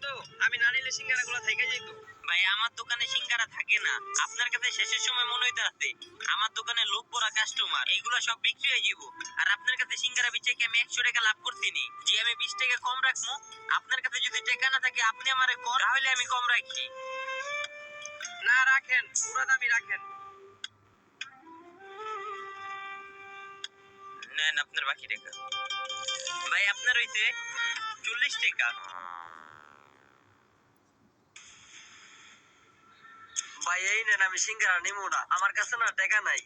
তো আমি না নিলে সিঙ্গারা গুলো থেকে যাইতো। ভাই আমার দোকানে সিঙ্গারা থাকে না, আপনার কাছে শেষের সময় মনে হইতে আছে আমার দোকানে লোক পড়া কাস্টমার, এইগুলো সব বিক্রি হয়ে যাব। আর আপনার কাছে সিঙ্গারা বেচে কি আমি 100 টাকা লাভ করছি নি যে আমি 20 টাকা কম রাখবো? আপনার কাছে যদি টাকা না থাকে আপনি আমারে কর, তাহলে আমি কম রাখি। না রাখেন, পুরো দামই রাখেন। নেন আপনার বাকি টাকা। ভাই আপনার হইছে 40 টাকা। ভাই এই নেন, আমি সিঙ্গারা নিবো না, আমার কাছে না টাকা নাই।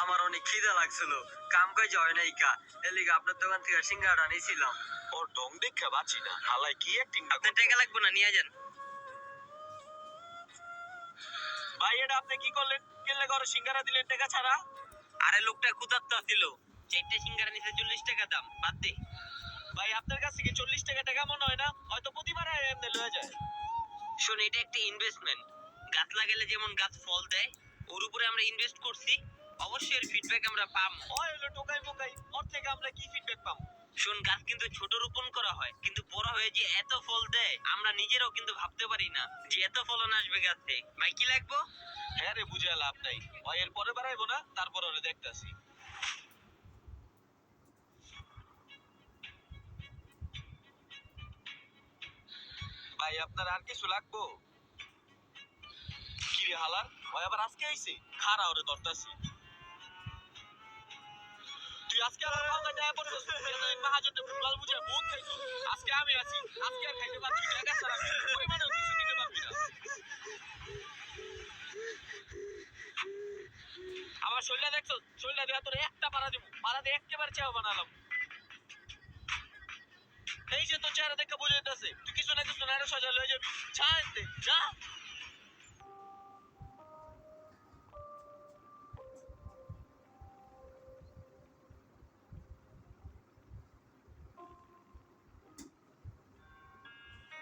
আমার অনেক খিদা লাগছিল, কাম কাজ হয় নাই কা, এর লিগে আপনার দোকান থেকে সিঙ্গারা নিয়েছিলাম। ওর ঢং দেখে বাঁচি না, হালাই কি অ্যাক্টিং। আপনার টাকা লাগবে না, নিয়ে যান। ভাই এটা আপনি কি করলেন? কেলে করে সিঙ্গারা দিলেন টাকা ছাড়া? আরে লোকটা ক্ষুধার্ত ছিল, 4টে সিঙ্গারা নিতে 40 টাকা দাম, বাদ দে। ভাই আপনার কাছে কি 40 টাকা টাকা মনে হয় না? হয়তো প্রতিবার এমনি লয়ে যায়। শোন, এটা একটা ইনভেস্টমেন্ট। গাছ লাগালে যেমন গাছ ফল দেয়, ওর উপরে আমরা ইনভেস্ট করছি, অবশ্যই এর ফিডব্যাক আমরা পাম। ওই হলো টোকাই বোকাই, ওর থেকে আমরা কি ফিডব্যাক পাম? শোন, গাছ কিন্তু ছোট রোপণ করা হয়, কিন্তু বড় হয়ে যে এত ফল দেয় আমরা নিজেরাও কিন্তু ভাবতে পারি না যে এত ফলন আসবে গাছে। ভাই কি লাগবো? হ্যাঁ রে, বুঝে লাভ নাই। ভাই এর পরে বাড়াইবো না, তারপর ওরে দেখতাছি। ভাই আপনার আর কিছু লাগবো? কি রে হালার, ভাই আবার আজকে আইছে? খারা ওরে ধরতাছি। তুই আজকে আমার মাথায় টাকা পড়ছস, তুই মাহাজনটা ফুটবল বুঝে বহুত খাইছস। আজকে আমি আছি, আজকে আর খাইতে পারবি না, টাকা ছাড়া পরিমাণেও কিছু দিতে পারবি না। আমার শরীরটা দেখছস, শরীরটা দেয়া তোর একটা পাড়া দিব, পাড়া দিয়ে একেবারে চাও বানালাম। এই যে তোর চেহারা দেখে বুঝে যেতেছে তুই কিছু না কিছু নাড়ে সাজা লয়ে যাবি। যা এনতে, যা।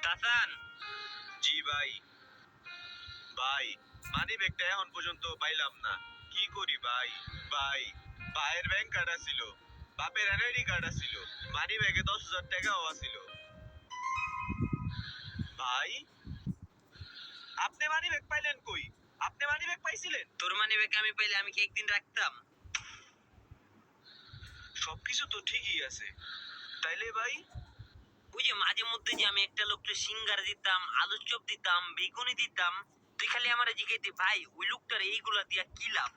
তাসান, জি ভাই। ভাই মানি ব্যাগটা এখন পর্যন্ত পাইলাম না, কি করি ভাই? ভাই ভাইয়ের ব্যাংক কার্ড ছিল, বাপের এনআইডি কার্ড ছিল, মানি ব্যাগে 10,000 টাকাও ছিল। ভাই আপনি মানি ব্যাগ পাইলেন কই? আপনি মানি ব্যাগ পাইছিলেন? তোর মানি ব্যাগ আমি পাইলে আমি কি একদিন রাখতাম? সবকিছু তো ঠিকই আছে, তাইলে ভাই? ওই যে মাঝে মধ্যে যে আমি একটা লোককে সিঙ্গারা দিতাম, আলুর চপ দিতাম, বেগুনি দিতাম, তুই খালি আমারে জিজ্ঞেস ভাই ওই লোকটার এইগুলা দিয়া কি লাভ?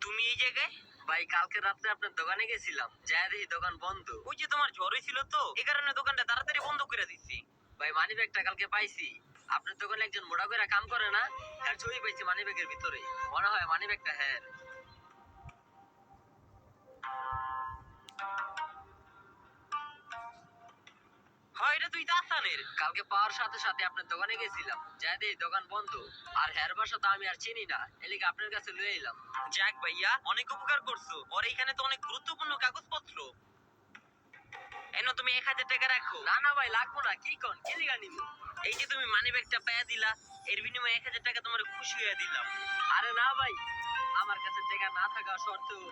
তুমি এই জায়গায়? ভাই কালকে রাত্রে আপনার দোকানে গেছিলাম, যাই দেখি দোকান বন্ধ। ওই যে তোমার জ্বর হয়েছিল তো, এই কারণে দোকানটা তাড়াতাড়ি বন্ধ করে দিচ্ছি। ভাই মানি ব্যাগটা কালকে পাইছি, আপনার দোকানে একজন মোটা করে কাম করে না, তার ছবি পাইছি মানি ব্যাগের ভিতরে, মনে হয় মানি ব্যাগটা হ্যাঁ। হয় এটা তুই তাসানের? কালকে পাওয়ার সাথে সাথে আপনার দোকানে গেছিলাম, যাই দেখি দোকান বন্ধ, আর হের বাসা তো আমি আর চিনি না, এলিকে আপনার কাছে লয়ে এলাম। যাক ভাইয়া, অনেক উপকার করছো, ওর এইখানে তো অনেক গুরুত্বপূর্ণ কাগজপত্র। এনো তুমি 1000 টাকা রাখো। না না ভাই লাগবো না, কি কোন, কি লিগা নিব? এই যে তুমি মানি ব্যাগটা পাইয়া দিলা, এর বিনিময়ে 1000 টাকা তোমার খুশি হয়ে দিলাম। আরে না ভাই, আমার কাছে টাকা না থাকা সত্ত্বেও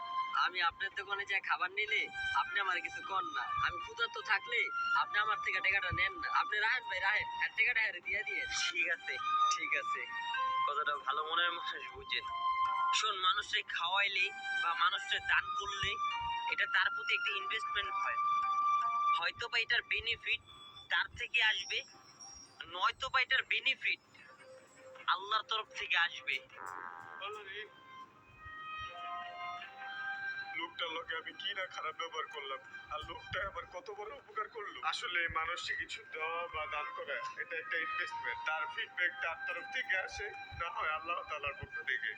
আমি আপনার দোকানে যাই খাবার নিলে আপনি আমার কিছু কর না, আমি ক্ষুধার্ত থাকলে আপনি আমার থেকে টাকাটা নেন না, আপনি রাহেন ভাই রাহেন, আর টাকাটা হেরে দিয়ে দিয়ে। ঠিক আছে ঠিক আছে, কতটা ভালো মনের মানুষ বুঝেন। শোন, মানুষকে খাওয়াইলে বা মানুষকে দান করলে এটা তার প্রতি একটা ইনভেস্টমেন্ট হয়, হয়তো বা এটার বেনিফিট তার থেকে আসবে, নয়তো বা এটার বেনিফিট আল্লাহর তরফ থেকে আসবে। লোকটার লগে আমি কি না খারাপ ব্যবহার করলাম, আর লোকটা আমার কত বড় উপকার করলো। আসলে মানুষকে কিছু দেওয়া বা দান করা এটা একটা ইনভেস্টমেন্ট, তার ফিডব্যাক তার তরফ থেকে আসে, না হয় আল্লাহ তাআলার পক্ষ থেকে।